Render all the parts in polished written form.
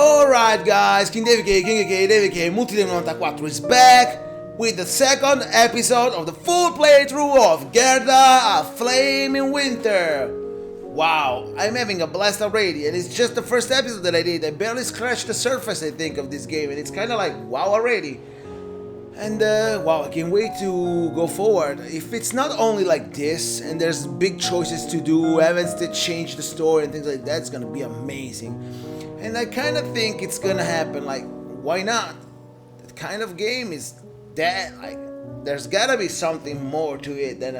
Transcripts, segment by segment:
Alright guys, King David K, Multi94 is back with the second episode of the full playthrough of Gerda, A Flame in Winter. Wow, I'm having a blast already, and it's just the first episode that I did. I barely scratched the surface, I think, of this game, and it's kinda like, wow already. And wow, I can't wait to go forward. If it's not only like this, and there's big choices to do, events that change the story and things like that, it's gonna be amazing. And I kind of think it's gonna happen, like, why not? That kind of game is that, like, there's gotta be something more to it than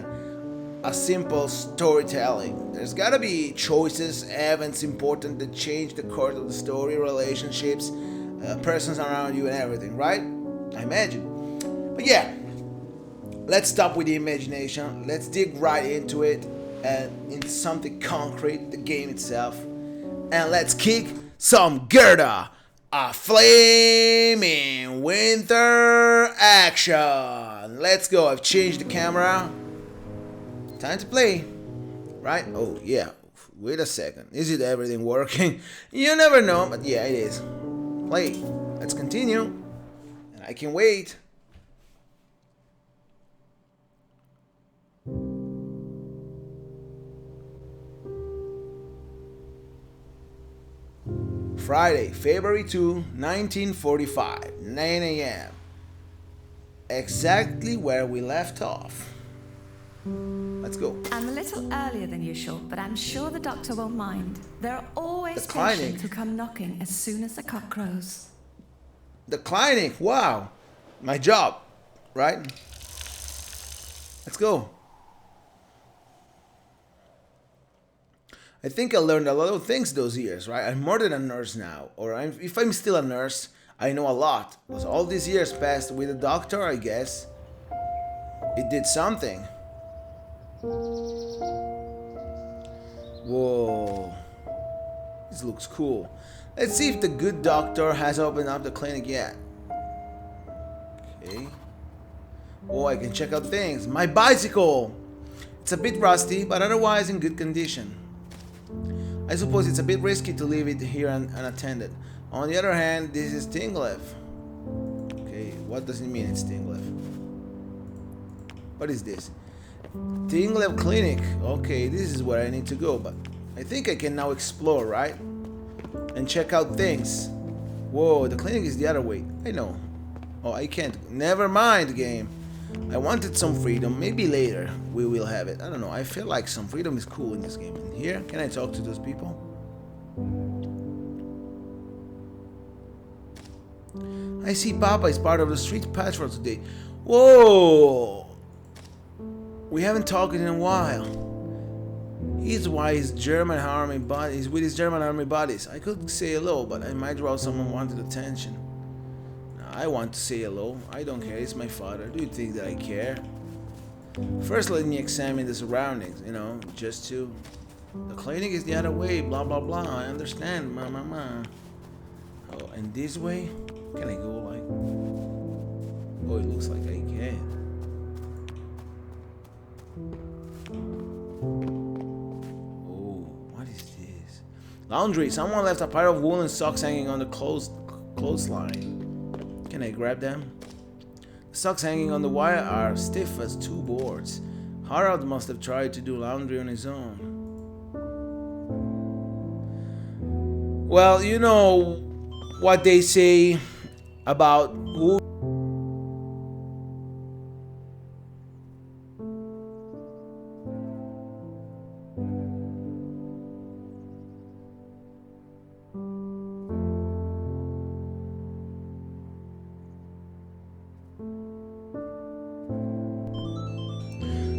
a simple storytelling. There's gotta be choices, events important that change the course of the story, relationships, persons around you and everything, right? I imagine. But yeah, let's stop with the imagination. Let's dig right into it and into something concrete, the game itself. And let's kick some Gerda, A Flame in Winter action. Let's go. I've changed the camera. Time to play. Right? Oh, yeah. Wait a second. Is it everything working? You never know, but yeah, it is. Play. Let's continue. And I can wait. Friday, February 2, 1945, 9 a.m. Exactly where we left off. Let's go. I'm a little earlier than usual, but I'm sure the doctor won't mind. There are always Declining. patients who come knocking as soon as the cock crows. The clinic, wow. My job, right? Let's go. I think I learned a lot of things those years, right? I'm more than a nurse now, if I'm still a nurse, I know a lot. Because all these years passed with a doctor, I guess. It did something. Whoa. This looks cool. Let's see if the good doctor has opened up the clinic yet. Okay. Oh, I can check out things. My bicycle! It's a bit rusty, but otherwise in good condition. I suppose it's a bit risky to leave it here unattended. On the other hand, this is Tinglev. Okay, what does it mean it's Tinglev? What is this? Tinglev Clinic. Okay, this is where I need to go, but I think I can now explore, right? And check out things. Whoa, the clinic is the other way. I know. Oh, I can't. Never mind, game. I wanted some freedom. Maybe later we will have it. I don't know. I feel like some freedom is cool in this game. And here, can I talk to those people? I see Papa is part of the street patrol today. Whoa! We haven't talked in a while. He's with his German army buddies. I could say hello, but I might draw someone wanted attention. I want to say hello. I don't care. It's my father. Do you think that I care? First, let me examine the surroundings, just to... The clinic is the other way, blah, blah, blah. I understand, ma. Oh, and this way? Can I go, like... Oh, it looks like I can. Oh, what is this? Laundry. Someone left a pair of woolen socks hanging on the clothesline. Can I grab them? The socks hanging on the wire are stiff as two boards. Harald must have tried to do laundry on his own. Well, you know what they say about who.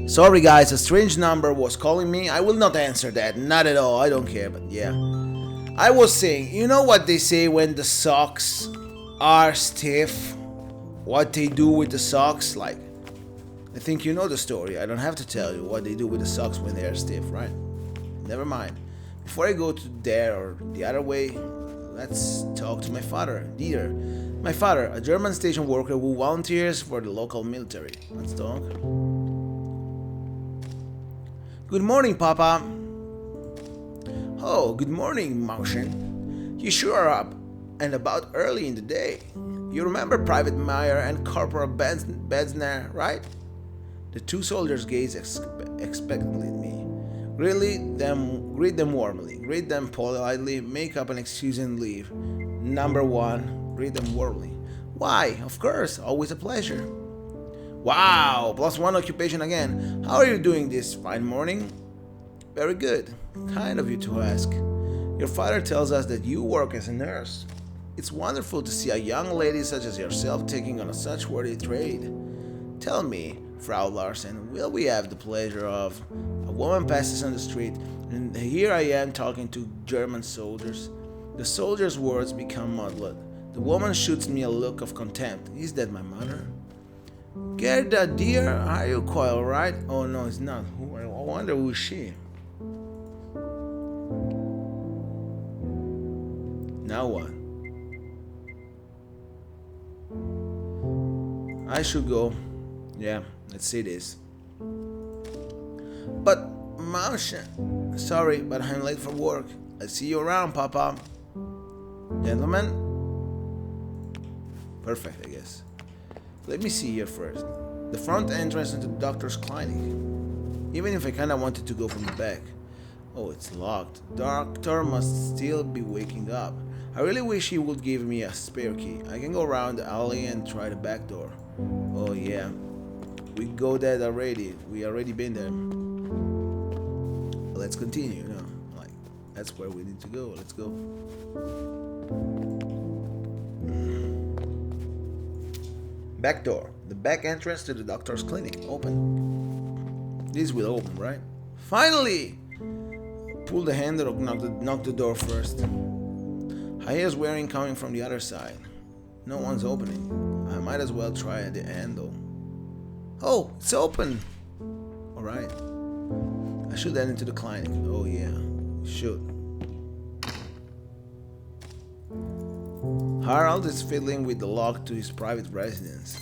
Sorry guys, a strange number was calling me. I will not answer that, not at all, I don't care, but yeah. I was saying, you know what they say when the socks are stiff? What they do with the socks? Like, I think you know the story. I don't have to tell you what they do with the socks when they are stiff, right? Never mind. Before I go to there or the other way, let's talk to my father, Dieter. My father, a German station worker who volunteers for the local military. Let's talk. Good morning, Papa. Oh, good morning, Martian. You sure are up. and about early in the day. You remember Private Meyer and Corporal Betzner, right? The two soldiers gazed expectantly at me. Greet them warmly, greet them politely, make up an excuse and leave. Number one, greet them warmly. Why? Of course, always a pleasure. Wow, +1 occupation again. How are you doing this fine morning? Very good. Kind of you to ask. Your father tells us that you work as a nurse. It's wonderful to see a young lady such as yourself taking on such worthy trade. Tell me, Frau Larsen, will we have the pleasure of... A woman passes on the street, and here I am talking to German soldiers. The soldier's words become muddled. The woman shoots me a look of contempt. Is that my mother? Gerda, dear, are you quite alright? Oh no, it's not. I wonder who is she? Now what? I should go. Yeah, let's see this. But, Masha, sorry, but I'm late for work. I'll see you around, Papa. Gentlemen? Perfect, I guess. Let me see here first. The front entrance into the doctor's clinic. Even if I kinda wanted to go from the back. Oh, it's locked. The doctor must still be waking up. I really wish he would give me a spare key. I can go around the alley and try the back door. Oh yeah. We go there already. We already been there. Let's continue, like that's where we need to go. Let's go. Back door. The back entrance to the doctor's clinic. Open. This will open, right? Finally! Pull the handle, knock the door first. I hear swearing coming from the other side. No one's opening. I might as well try the handle. Oh, it's open! Alright. I should head into the clinic. Oh yeah, should. Harold is fiddling with the lock to his private residence.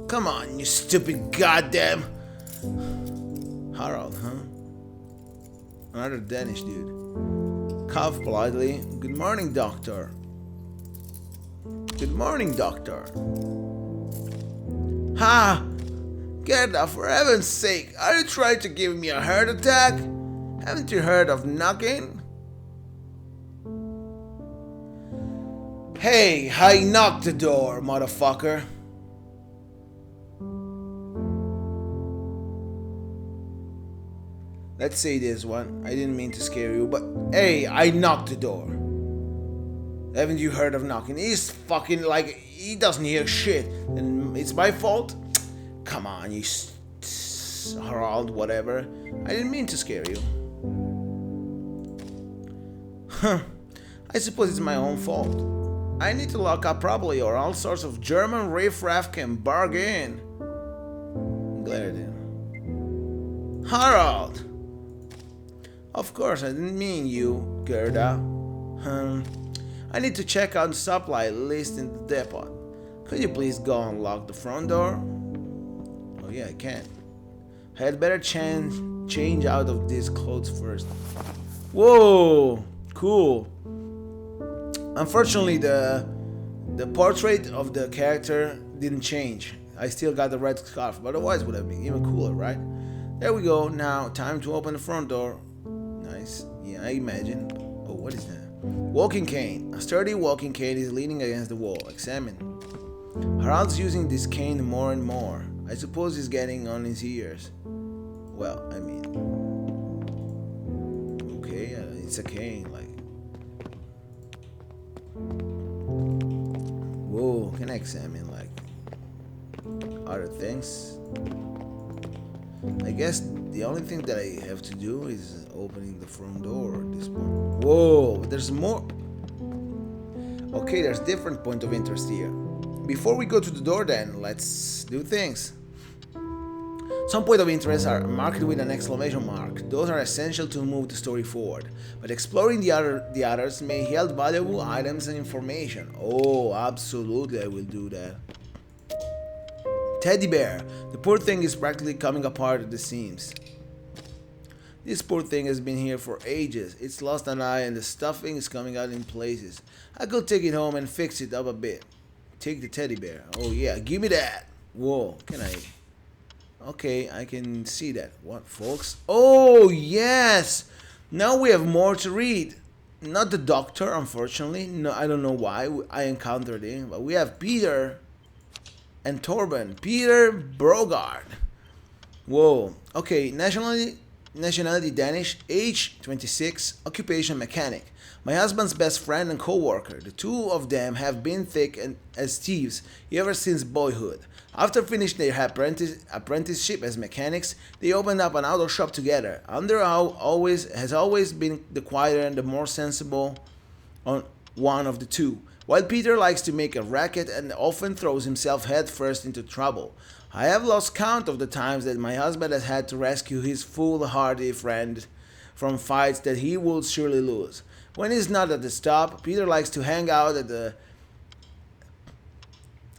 Come on, you stupid goddamn... Harold, huh? Another Danish dude. Cough politely. Good morning, doctor. Good morning, doctor. Ha! Gerda, for heaven's sake, are you trying to give me a heart attack? Haven't you heard of knocking? Hey, I knocked the door, motherfucker. Let's say this one. I didn't mean to scare you, but hey, I knocked the door. Haven't you heard of knocking? He's fucking like, he doesn't hear shit. And it's my fault? Come on, you Harold, whatever. I didn't mean to scare you. Huh. I suppose it's my own fault. I need to lock up properly or all sorts of German riffraff can bargain. Glad I did. Harold! Of course, I didn't mean you, Gerda. I need to check out the supply list in the depot. Could you please go and lock the front door? Oh yeah, I can. I had better change out of these clothes first. Whoa, cool. Unfortunately, the portrait of the character didn't change. I still got the red scarf, but otherwise would have been even cooler, right? There we go. Now, time to open the front door. Nice. Yeah, I imagine. Oh, what is that? Walking cane. A sturdy walking cane is leaning against the wall. Examine. Harold's using this cane more and more. I suppose he's getting on his ears. Well, I mean... Okay, it's a cane, like... Whoa, can I examine, like... other things? I guess the only thing that I have to do is opening the front door at this point. Whoa, there's more... Okay, there's different point of interest here. Before we go to the door then, let's do things. Some point of interest are marked with an exclamation mark. Those are essential to move the story forward, but exploring the others may yield valuable items and information. Oh, absolutely I will do that. Teddy bear. The poor thing is practically coming apart at the seams. This poor thing has been here for ages. It's lost an eye and the stuffing is coming out in places. I could take it home and fix it up a bit. Take the teddy bear. Oh yeah, give me that. Whoa, can I? Okay, I can see that. What, folks? Oh, yes! Now we have more to read. Not the doctor, unfortunately. No, I don't know why I encountered him, but we have Peter and Torben. Peter Brogard. Whoa. Okay, nationality Danish, age 26, occupation mechanic. My husband's best friend and co-worker. The two of them have been thick as thieves ever since boyhood. After finishing their apprenticeship as mechanics, they opened up an auto shop together. Andrew has always been the quieter and the more sensible one of the two, while Peter likes to make a racket and often throws himself headfirst into trouble. I have lost count of the times that my husband has had to rescue his foolhardy friend from fights that he would surely lose. When he's not at the stop, Peter likes to hang out at the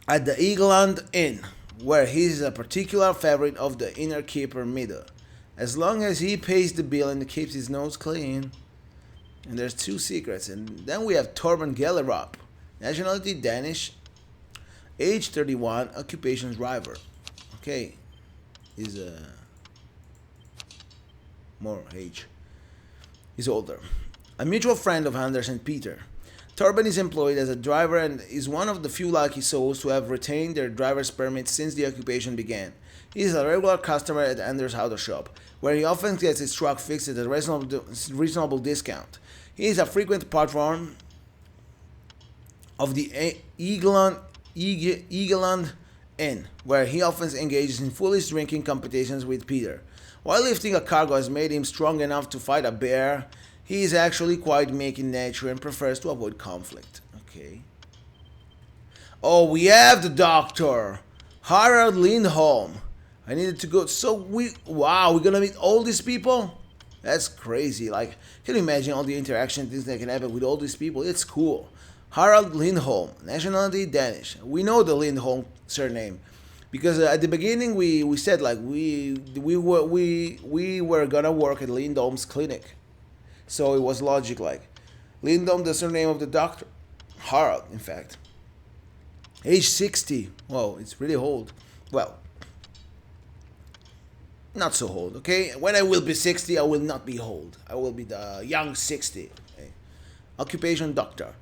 Eagleland Inn, where he is a particular favorite of the innkeeper Mido, as long as he pays the bill and keeps his nose clean. And there's two secrets. And then we have Torben Gellerup, nationality Danish, age 31, occupation driver. Okay, he's more age. He's older. A mutual friend of Anders and Peter. Torben is employed as a driver and is one of the few lucky souls to have retained their driver's permit since the occupation began. He is a regular customer at Anders' auto shop, where he often gets his truck fixed at a reasonable discount. He is a frequent patron of the Eagleland Inn, where he often engages in foolish drinking competitions with Peter. While lifting a cargo has made him strong enough to fight a bear, he is actually quite meek in nature and prefers to avoid conflict. Okay. Oh, we have the doctor, Harald Lindholm. I needed to go. Wow, we're gonna meet all these people? That's crazy. Like, can you imagine all the interaction things that can happen with all these people? It's cool. Harald Lindholm, nationality Danish. We know the Lindholm surname because at the beginning we said like we were gonna work at Lindholm's clinic. So it was logic like Lindholm, the surname of the doctor. Harald, in fact. Age 60. Whoa, it's really old. Well, not so old, okay? When I will be 60, I will not be old. I will be the young 60. Okay? Occupation doctor.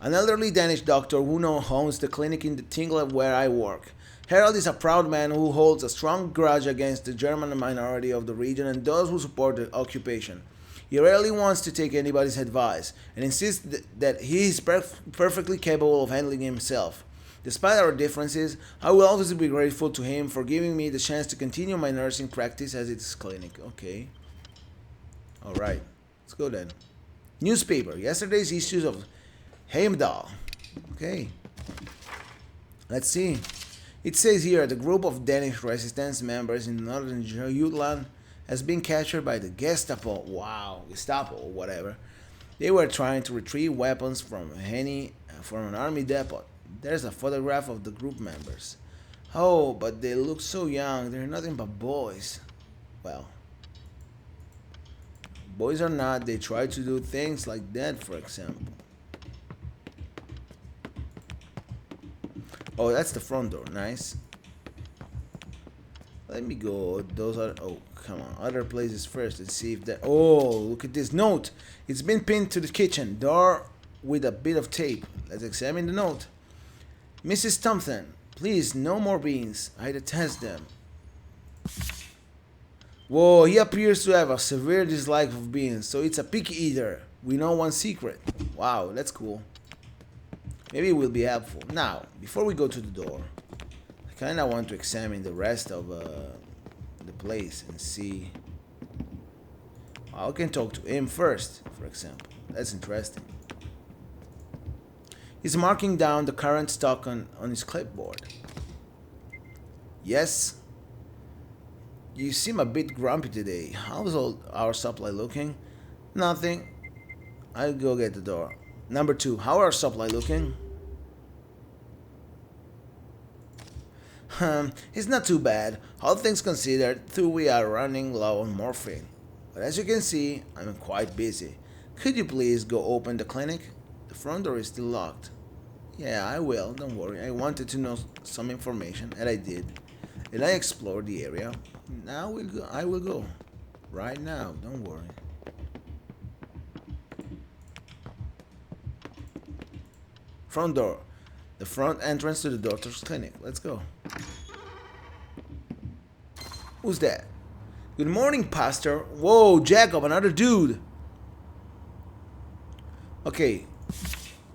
An elderly Danish doctor who now owns the clinic in the Tingle where I work. Harald is a proud man who holds a strong grudge against the German minority of the region and those who support the occupation. He rarely wants to take anybody's advice and insists that he is perfectly capable of handling himself. Despite our differences, I will always be grateful to him for giving me the chance to continue my nursing practice at his clinic. Okay. Alright. Let's go then. Newspaper. Yesterday's issues of Heimdall. Okay. Let's see. It says here the group of Danish resistance members in northern Jutland has been captured by the Gestapo. Wow, Gestapo or whatever. They were trying to retrieve weapons from an army depot. There's a photograph of the group members. Oh, but they look so young. They're nothing but boys. Well, boys or not, they try to do things like that, for example. Oh, that's the front door. Nice. Let me go. Those are. Oh, come on. Other places first. Let's see if that. Oh, look at this note. It's been pinned to the kitchen door with a bit of tape. Let's examine the note. Mrs. Thompson, please, no more beans. I detest them. Whoa, he appears to have a severe dislike of beans, so it's a picky eater. We know one secret. Wow, that's cool. Maybe it will be helpful. Now, before we go to the door, I kind of want to examine the rest of the place and see. I can talk to him first, for example. That's interesting. He's marking down the current stock on his clipboard. Yes. You seem a bit grumpy today. How's all our supply looking? Nothing. I'll go get the door. Number 2. How are our supply looking? It's not too bad. All things considered, though we are running low on morphine. but as you can see, I'm quite busy. Could you please go open the clinic? The front door is still locked. Yeah, I will, don't worry. I wanted to know some information, and I did. And I explored the area. Now I will go. Right now, don't worry. Front door. The front entrance to the doctor's clinic. Let's go. Who's that? Good morning, Pastor. Whoa, Jacob, another dude. Okay,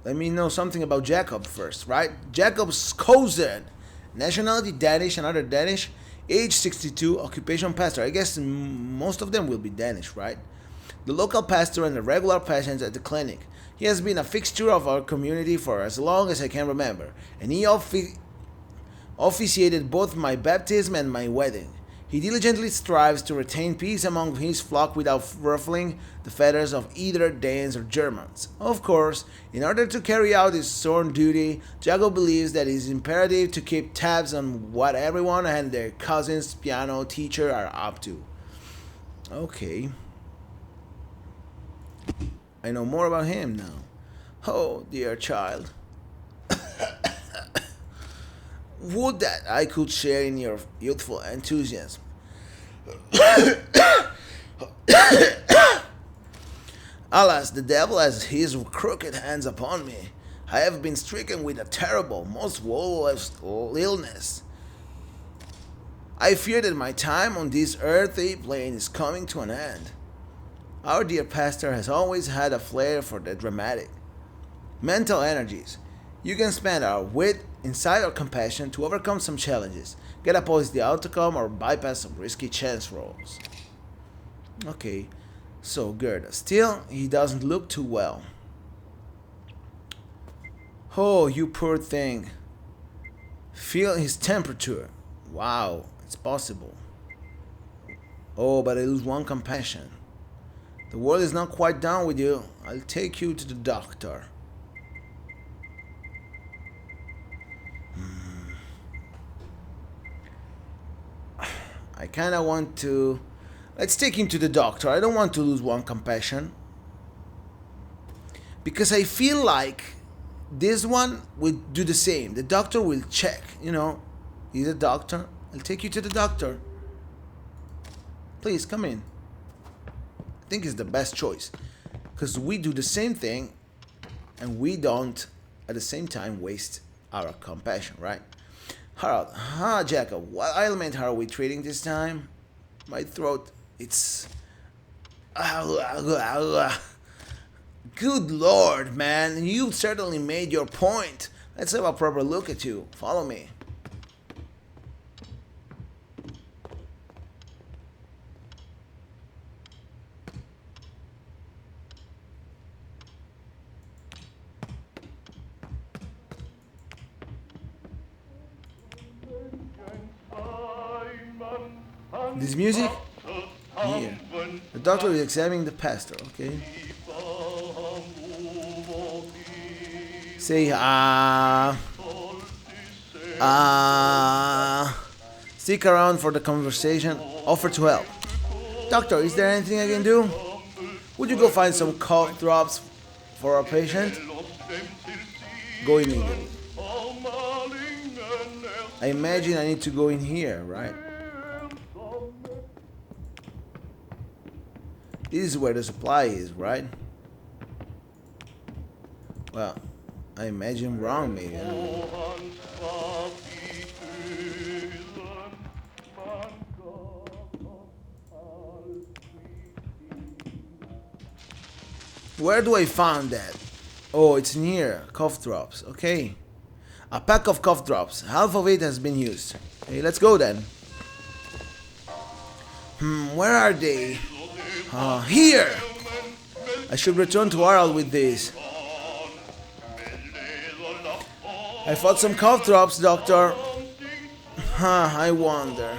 let me know something about Jacob first, right? Jacob's cousin. Nationality Danish, another Danish. Age 62, occupation pastor. I guess most of them will be Danish, right? The local pastor and the regular patients at the clinic. He has been a fixture of our community for as long as I can remember, and he officiated both my baptism and my wedding. He diligently strives to retain peace among his flock without ruffling the feathers of either Danes or Germans. Of course, in order to carry out his sworn duty, Jago believes that it is imperative to keep tabs on what everyone and their cousin's piano teacher are up to. Okay. I know more about him now. Oh, dear child. Would that I could share in your youthful enthusiasm. Alas, the devil has his crooked hands upon me. I have been stricken with a terrible, most woeful illness. I fear that my time on this earthly plane is coming to an end. Our dear pastor has always had a flair for the dramatic. Mental energies. You can spend our wit, insight, or compassion to overcome some challenges, get a positive outcome, or bypass some risky chance rolls. Okay, so Gerda. Still, he doesn't look too well. Oh, you poor thing. Feel his temperature. Wow, it's possible. Oh, but I lose one compassion. The world is not quite done with you. I'll take you to the doctor. I kinda want to... Let's take him to the doctor. I don't want to lose one compassion. Because I feel like this one will do the same. The doctor will check, you know. He's a doctor. I'll take you to the doctor. Please, come in. I think it's the best choice. Because we do the same thing and we don't, at the same time, waste our compassion, right? Harold, Jacob, what ailment are we treating this time? My throat, it's... Good Lord, man, you certainly made your point. Let's have a proper look at you. Follow me. This music? Here. The doctor is examining the pastor, okay? Say stick around for the conversation. Offer to help. Doctor, is there anything I can do? Would you go find some cough drops for our patient? Go immediately. I imagine I need to go in here, right? This is where the supply is, right? Well, I imagine wrong, maybe. Where do I find that? Oh, it's in here. Cough drops. Okay. A pack of cough drops. Half of it has been used. Okay, let's go then. Where are they? Here! I should return to Arl with this. I fought some cough drops, Doctor. I wonder.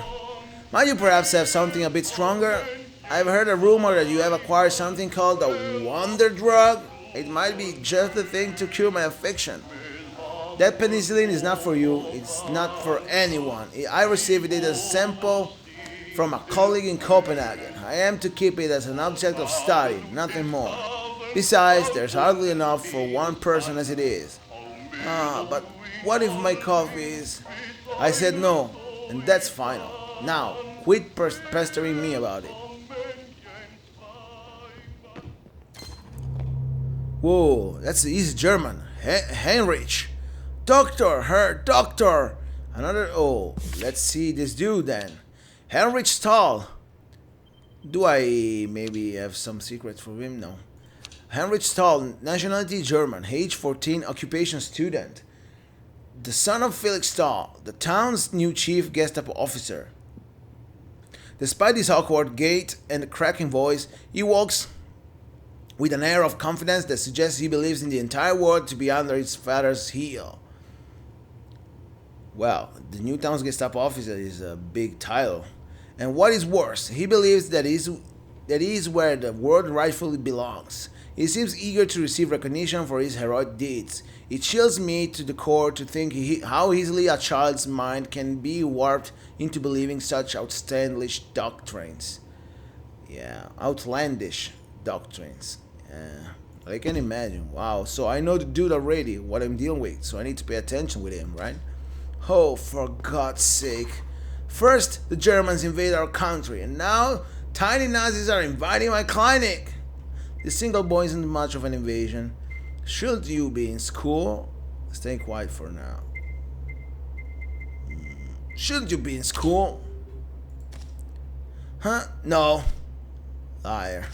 Might you perhaps have something a bit stronger? I've heard a rumor that you have acquired something called a wonder drug. It might be just the thing to cure my affliction. That penicillin is not for you. It's not for anyone. I received it as a sample from a colleague in Copenhagen. I am to keep it as an object of study, nothing more. Besides, there's hardly enough for one person as it is. But what if my coffee is... I said no, and that's final. Now, quit pestering me about it. Whoa, that's easy German. Heinrich. Doctor, Herr Doctor. Another O. Let's see this dude then. Heinrich Stahl. Do I maybe have some secrets for him? No. Heinrich Stahl, nationality German, age 14, occupation student. The son of Felix Stahl, the town's new chief Gestapo officer. Despite his awkward gait and cracking voice, he walks with an air of confidence that suggests he believes in the entire world to be under his father's heel. Well, the new town's Gestapo officer is a big title. And what is worse, he believes that he is where the world rightfully belongs. He seems eager to receive recognition for his heroic deeds. It chills me to the core to think how easily a child's mind can be warped into believing such outlandish doctrines. Yeah, outlandish doctrines. I can imagine. Wow, so I know the dude already, what I'm dealing with, so I need to pay attention with him, right? Oh, for God's sake. First, the Germans invade our country, and now tiny Nazis are invading my clinic. The single boy isn't much of an invasion. Should you be in school? Stay quiet for now. Shouldn't you be in school? Huh? No. Liar.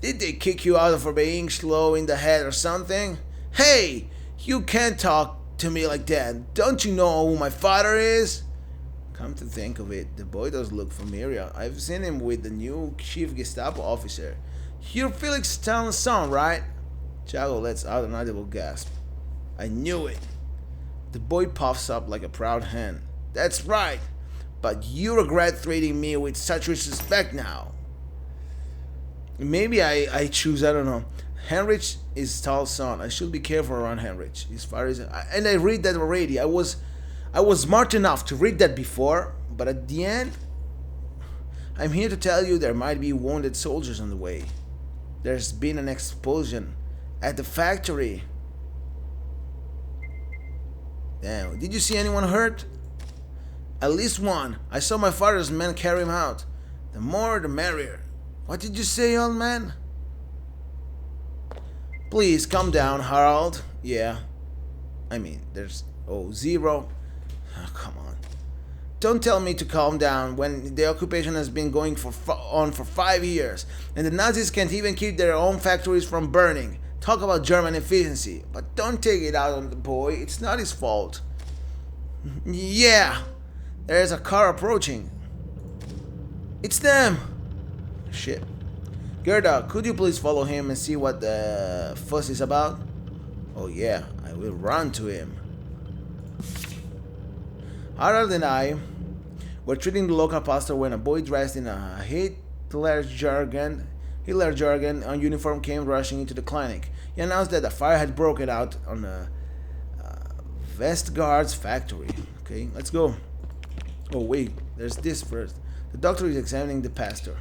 Did they kick you out for being slow in the head or something? Hey! You can't talk to me like that. Don't you know who my father is? Come to think of it, the boy does look familiar. I've seen him with the new chief Gestapo officer. You're Felix Stahl's son, right? Thiago lets out an audible gasp. I knew it. The boy puffs up like a proud hen. That's right. But you regret treating me with such disrespect now. Maybe I choose, I don't know. Heinrich is Stahl's son. I should be careful around Heinrich. His father is... And I read that already. I was smart enough to read that before. But at the end... I'm here to tell you there might be wounded soldiers on the way. There's been an explosion at the factory. Damn, did you see anyone hurt? At least one. I saw my father's men carry him out. The more the merrier. What did you say, old man? Please calm down, Harold. Yeah. I mean, there's... Oh, zero. Oh, come on. Don't tell me to calm down when the occupation has been going on for 5 years and the Nazis can't even keep their own factories from burning. Talk about German efficiency, but don't take it out on the boy. It's not his fault. Yeah, there's a car approaching. It's them. Shit. Gerda, could you please follow him and see what the fuss is about? Oh yeah, I will run to him. Harold and I were treating the local pastor when a boy dressed in a Hitler jargon on uniform came rushing into the clinic. He announced that a fire had broken out on a Vestgard's factory. Okay, let's go. Oh wait, there's this first. The doctor is examining the pastor.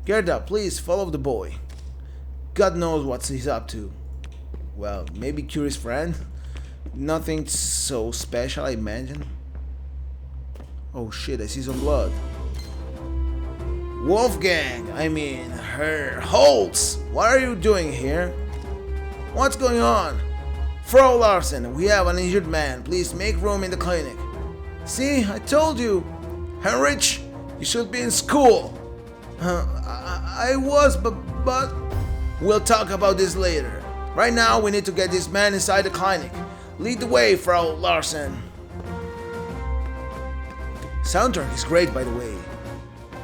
Gerda, please follow the boy. God knows what he's up to. Well, maybe curious friend. Nothing so special, I imagine. Oh shit, I see some blood. Wolfgang, I mean, Herr Holtz, what are you doing here? What's going on? Frau Larsen, we have an injured man. Please make room in the clinic. See, I told you. Heinrich, you should be in school. I was, but... We'll talk about this later. Right now, we need to get this man inside the clinic. Lead the way, Frau Larsen. Soundtrack is great, by the way.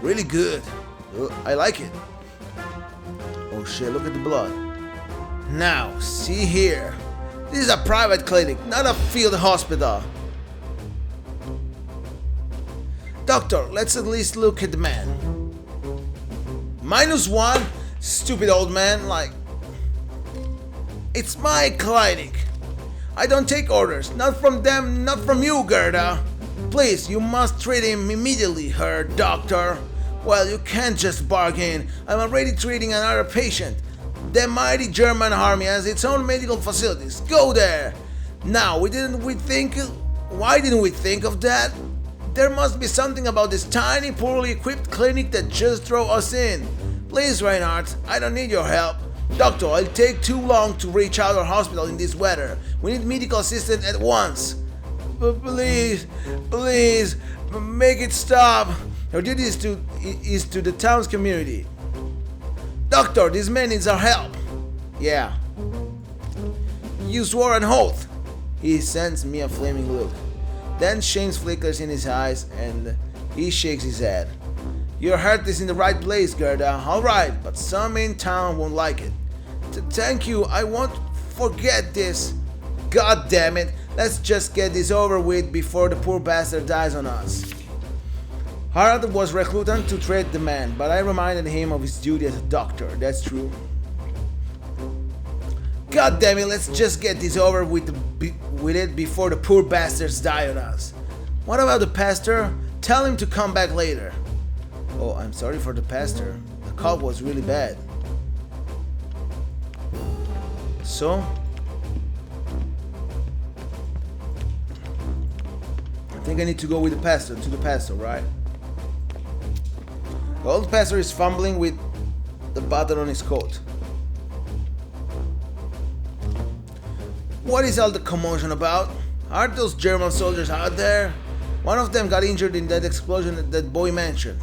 Really good. I like it. Oh shit, look at the blood. Now, see here. This is a private clinic, not a field hospital. Doctor, let's at least look at the man. -1? Stupid old man, like... It's my clinic. I don't take orders, not from them, not from you, Gerda. Please, you must treat him immediately, Herr Doctor. Well, you can't just bargain. I'm already treating another patient. The mighty German army has its own medical facilities. Go there! Now, why didn't we think of that? There must be something about this tiny, poorly equipped clinic that just drove us in. Please, Reinhardt, I don't need your help. Doctor, I'll take too long to reach our hospital in this weather. We need medical assistance at once. Please, make it stop. Your duty is to the town's community. Doctor, this man needs our help. Yeah. You swore an oath. He sends me a flaming look. Then shame flickers in his eyes and he shakes his head. Your heart is in the right place, Gerda. Alright, but some in town won't like it. Thank you, I won't forget this. God damn it, let's just get this over with before the poor bastard dies on us. Harald was reluctant to treat the man, but I reminded him of his duty as a doctor, that's true. God damn it, let's just get this over with it before the poor bastards die on us. What about the pastor? Tell him to come back later. Oh, I'm sorry for the pastor. The call was really bad. So? I think I need to go with to the pastor, right? The old pastor is fumbling with the button on his coat. What is all the commotion about? Aren't those German soldiers out there? One of them got injured in that explosion that boy mentioned.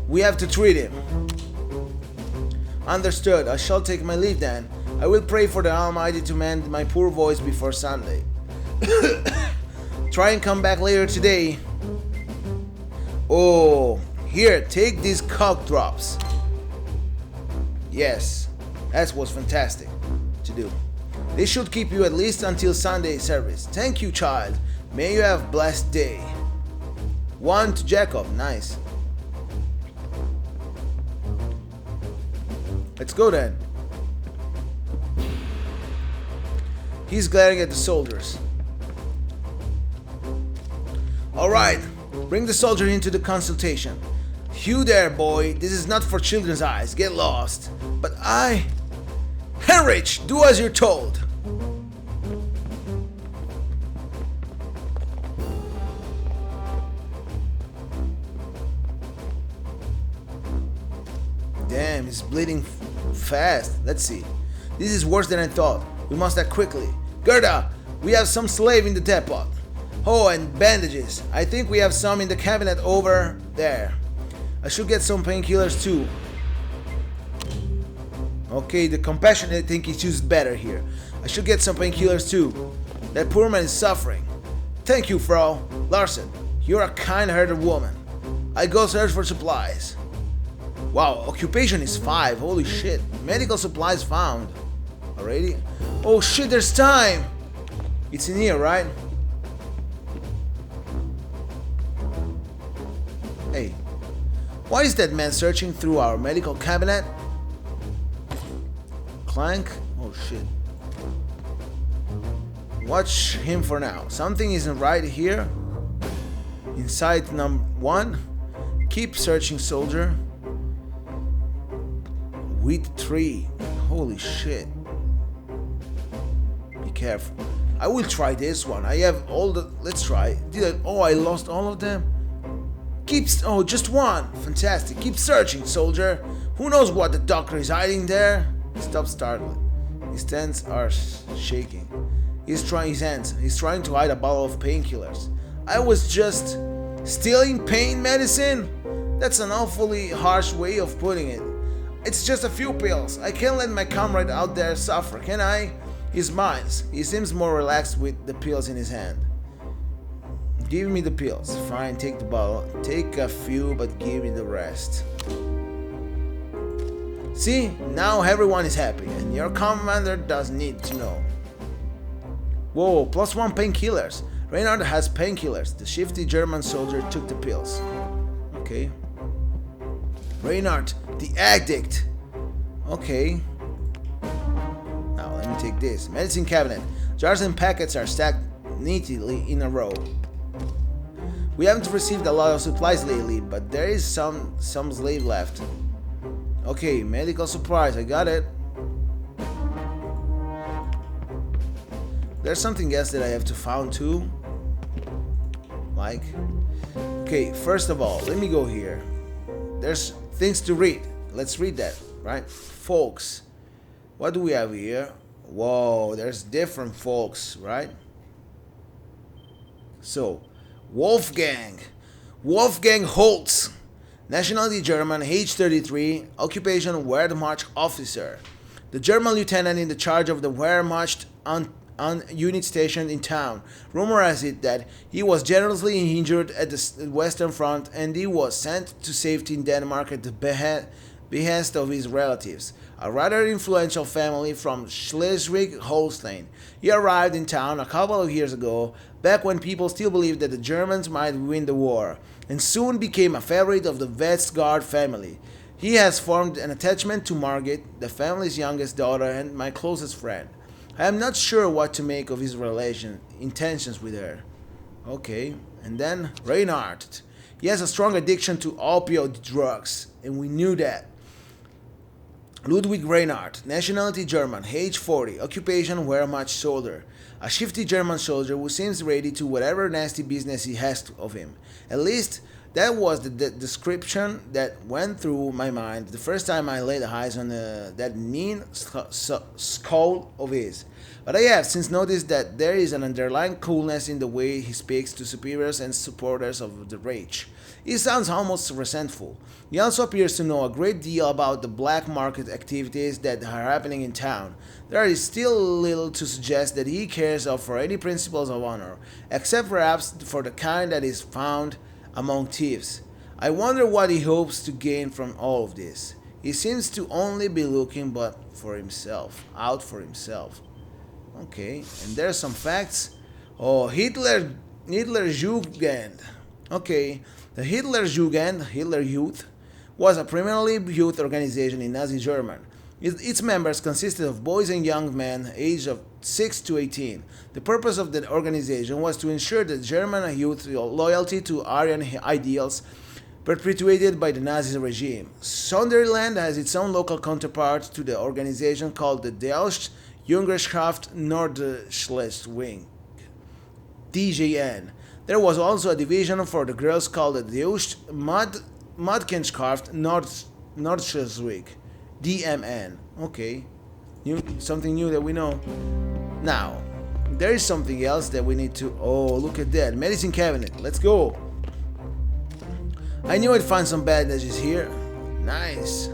We have to treat him. Understood. I shall take my leave then. I will pray for the Almighty to mend my poor voice before Sunday. Try and come back later today. Oh, here, take these cough drops. Yes, that was fantastic to do. They should keep you at least until Sunday service. Thank you, child. May you have a blessed day. One to Jacob. Nice. Let's go then. He's glaring at the soldiers. Alright, bring the soldier into the consultation. You there, boy. This is not for children's eyes. Get lost. But Heinrich, do as you're told. Damn, he's bleeding fast. Let's see. This is worse than I thought. We must act quickly. Gerda, we have some slave in the teapot. Oh, and bandages. I think we have some in the cabinet over there. I should get some painkillers too. Okay, the compassion I think is used better here. I should get some painkillers too. That poor man is suffering. Thank you, Frau Larsen. You're a kind-hearted woman. I go search for supplies. Wow, occupation is 5. Holy shit. Medical supplies found. Already? Oh shit, there's time! It's in here, right? Hey. Why is that man searching through our medical cabinet? Clank? Oh shit. Watch him for now. Something isn't right here. Inside number 1. Keep searching, soldier. Wheat 3. Holy shit. Be careful. I will try this one. I have all the... Let's try. Oh, I lost all of them? Oh, just one. Fantastic. Keep searching, soldier. Who knows what the doctor is hiding there? Stop startling. His hands are shaking. He's trying to hide a bottle of painkillers. I was just stealing pain medicine? That's an awfully harsh way of putting it. It's just a few pills. I can't let my comrade out there suffer, can I? He smiles. He seems more relaxed with the pills in his hand. Give me the pills. Fine, take the bottle. Take a few, but give me the rest. See, now everyone is happy, and your commander does need to know. Whoa, +1 painkillers. Reinhardt has painkillers. The shifty German soldier took the pills. Okay. Reinhardt, the addict. Okay. Now let me take this. Medicine cabinet. Jars and packets are stacked neatly in a row. We haven't received a lot of supplies lately, but there is some slave left. Okay, medical supplies, I got it. There's something else that I have to find too. Like, okay, first of all, let me go here. There's things to read. Let's read that, right? Folks. What do we have here? Whoa, there's different folks, right? So, Wolfgang Holtz, nationality German, age 33, occupation Wehrmacht officer. The German lieutenant in the charge of the Wehrmacht on unit stationed in town. Rumor has it that he was generously injured at the Western Front and he was sent to safety in Denmark at the behest of his relatives, a rather influential family from Schleswig-Holstein. He arrived in town a couple of years ago, back when people still believed that the Germans might win the war, and soon became a favorite of the Westgard family. He has formed an attachment to Margit, the family's youngest daughter and my closest friend. I am not sure what to make of his intentions with her. Okay, and then Reinhard. He has a strong addiction to opioid drugs, and we knew that. Ludwig Reinhard, nationality German, age 40, occupation Wehrmacht soldier. A shifty German soldier who seems ready to whatever nasty business he has of him. At least, that was the description that went through my mind the first time I laid eyes on that mean skull of his. But I have since noticed that there is an underlying coolness in the way he speaks to superiors and supporters of the Reich. He sounds almost resentful. He also appears to know a great deal about the black market activities that are happening in town. There is still little to suggest that he cares for any principles of honor, except perhaps for the kind that is found among thieves. I wonder what he hopes to gain from all of this. He seems to only be looking out for himself. Okay, and there's some facts. Oh, Hitler Jugend. Okay, the Hitler Jugend, Hitler Youth, was a primarily youth organization in Nazi Germany. Its members consisted of boys and young men aged of 6 to 18. The purpose of the organization was to ensure that German youth loyalty to Aryan ideals perpetuated by the Nazi regime. Sonderland has its own local counterpart to the organization called the Deutsche Jüngerschaft Nordschleswig, DJN. There was also a division for the girls called the Deutsche Mädchenschaft Nordschleswig, DMN. Okay, something new that we know. Now, there is something else that we need to... Oh, look at that. Medicine cabinet. Let's go. I knew I'd find some bandages here. Nice.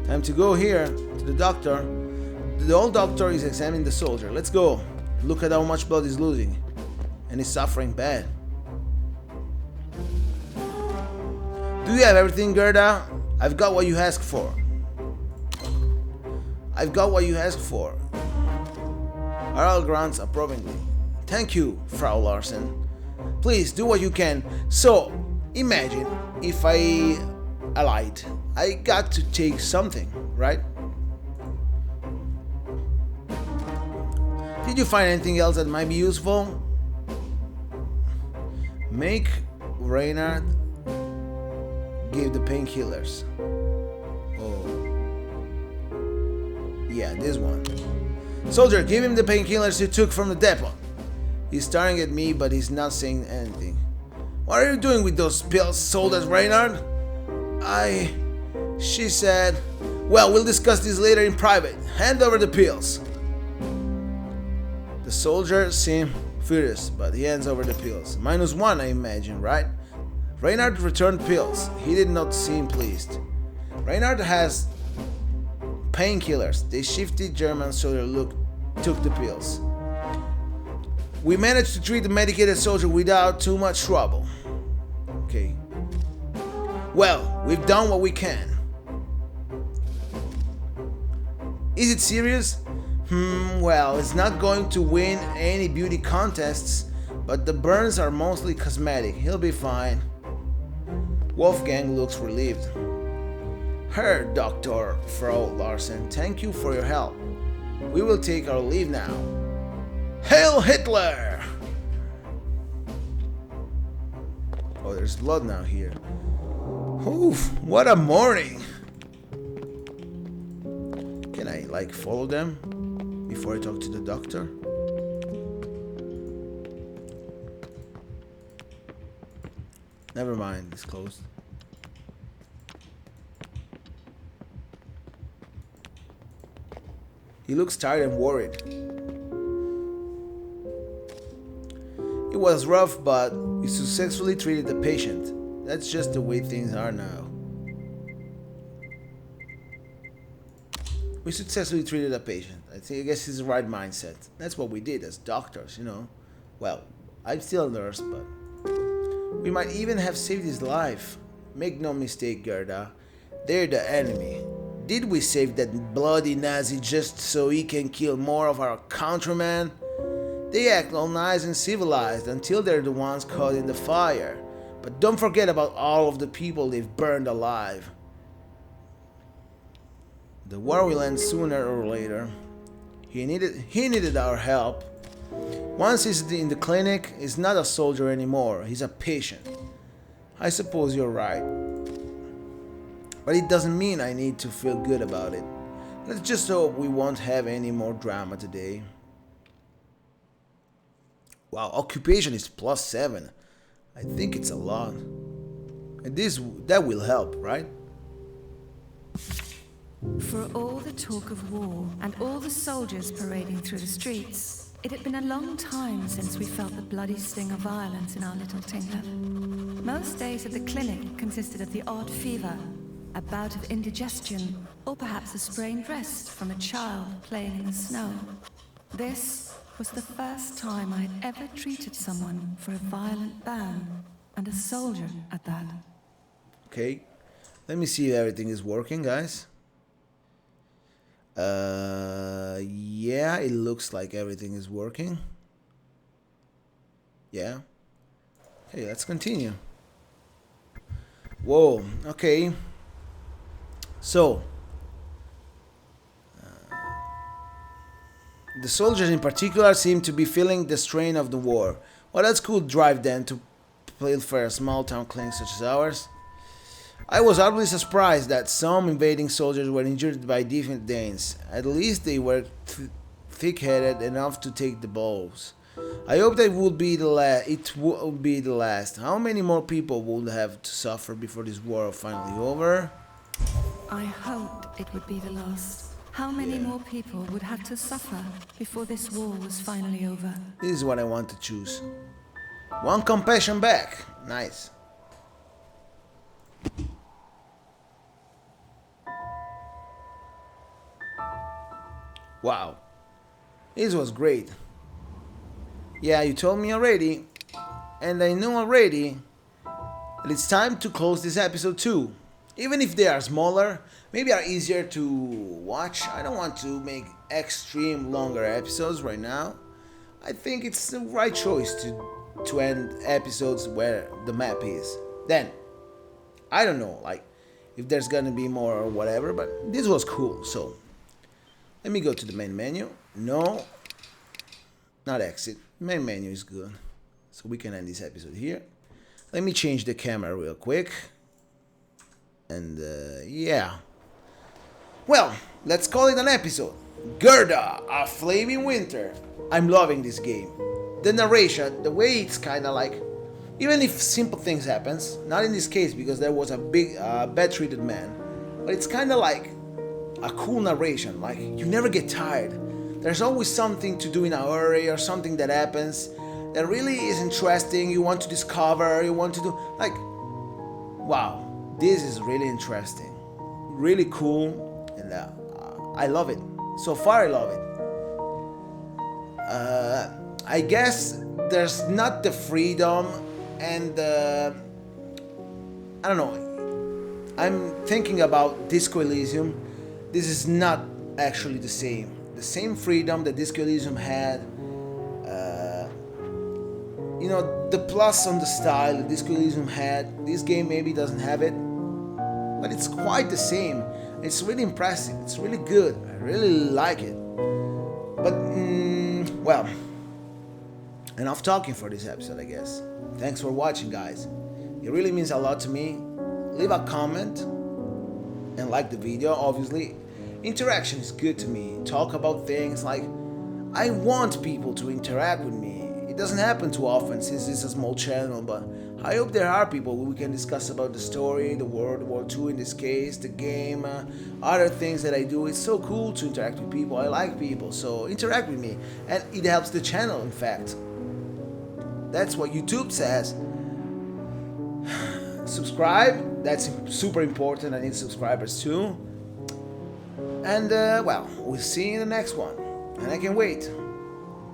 Time to go here to the doctor. The old doctor is examining the soldier. Let's go. Look at how much blood he's losing. And he's suffering bad. Do you have everything, Gerda? I've got what you asked for. Harald grunts approvingly. Thank you, Frau Larsen. Please do what you can. So, imagine if I lied. I got to take something, right? Did you find anything else that might be useful? Make Reinhard give the painkillers. Oh. Yeah, this one. Soldier, give him the painkillers you took from the depot. He's staring at me, but he's not saying anything. What are you doing with those pills sold as Reinhard? She said, well, we'll discuss this later in private. Hand over the pills. The soldier seemed furious, but he hands over the pills. -1, I imagine, right? Reinhard returned pills. He did not seem pleased. Reinhard has painkillers. The shifty German soldier took the pills. We managed to treat the medicated soldier without too much trouble. Okay. Well, we've done what we can. Is it serious? Well, it's not going to win any beauty contests, but the burns are mostly cosmetic. He'll be fine. Wolfgang looks relieved. Herr Dr. Frau Larsen, thank you for your help. We will take our leave now. Hail Hitler! Oh, there's blood now here. Oof, what a morning! Can I, like, follow them before I talk to the doctor? Never mind, it's closed. He looks tired and worried. It was rough, but we successfully treated the patient. That's just the way things are now. We successfully treated a patient. I guess it's the right mindset. That's what we did as doctors, you know. Well, I'm still a nurse, but we might even have saved his life. Make no mistake, Gerda. They're the enemy. Did we save that bloody Nazi just so he can kill more of our countrymen? They act all nice and civilized until they're the ones caught in the fire. But don't forget about all of the people they've burned alive. The war will end sooner or later. He needed our help. Once he's in the clinic, he's not a soldier anymore. He's a patient. I suppose you're right. But it doesn't mean I need to feel good about it. Let's just hope we won't have any more drama today. Wow, occupation is +7. I think it's a lot. And that will help, right? For all the talk of war and all the soldiers parading through the streets, it had been a long time since we felt the bloody sting of violence in our little tinker. Most days at the clinic consisted of the odd fever, a bout of indigestion, or perhaps a sprained wrist from a child playing in the snow. This was the first time I had ever treated someone for a violent burn, and a soldier at that. Okay, let me see if everything is working, guys. Yeah, it looks like everything is working. Yeah. Okay, let's continue. Whoa, okay. So, the soldiers in particular seem to be feeling the strain of the war. What else could drive them to pilfer a small town clinic such as ours? I was utterly surprised that some invading soldiers were injured by different Danes. At least they were thick-headed enough to take the blows. I hope that would be the last. How many more people would have to suffer before this war is finally over? I hoped it would be the last. How many more people would have to suffer before this war was finally over? This is what I want to choose. One compassion back. Nice. Wow. This was great. Yeah, you told me already, and I know already that it's time to close this episode too. Even if they are smaller, maybe are easier to watch. I don't want to make extreme longer episodes right now. I think it's the right choice to end episodes where the map is. Then, I don't know, like, if there's gonna be more or whatever, but this was cool, so let me go to the main menu. No, not exit. Main menu is good. So we can end this episode here. Let me change the camera real quick. And yeah. Well, let's call it an episode. Gerda, A Flaming Winter. I'm loving this game. The narration, the way it's kind of like, even if simple things happens, not in this case because there was a big bad treated man, but it's kind of like a cool narration. Like, you never get tired. There's always something to do in a hurry or something that happens that really is interesting. You want to discover, you want to do, like, wow, this is really interesting, really cool, and I love it. So far I love it. I guess there's not the freedom and I don't know, I'm thinking about Disco Elysium. This is not actually the same. The same freedom that Disco Elysium had, you know, the plus on the style that Disco Elysium had, this game maybe doesn't have it, but it's quite the same. It's really impressive, it's really good, I really like it. But, well, enough talking for this episode, I guess. Thanks for watching, guys. It really means a lot to me. Leave a comment and like the video, obviously. Interaction is good to me. Talk about things like I want people to interact with me. It doesn't happen too often since it's a small channel, but I hope there are people we can discuss about the story, the World War II in this case, the game, other things that I do. It's so cool to interact with people. I like people, so interact with me. And it helps the channel, in fact. That's what YouTube says. Subscribe, that's super important. I need subscribers too. And well, we'll see you in the next one. And I can wait.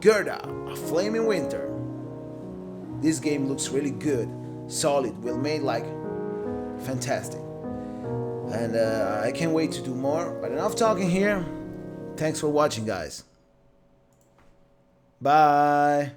Gerda, A Flaming Winter. This game looks really good, solid, well made, like fantastic. And I can't wait to do more. But enough talking here. Thanks for watching, guys. Bye.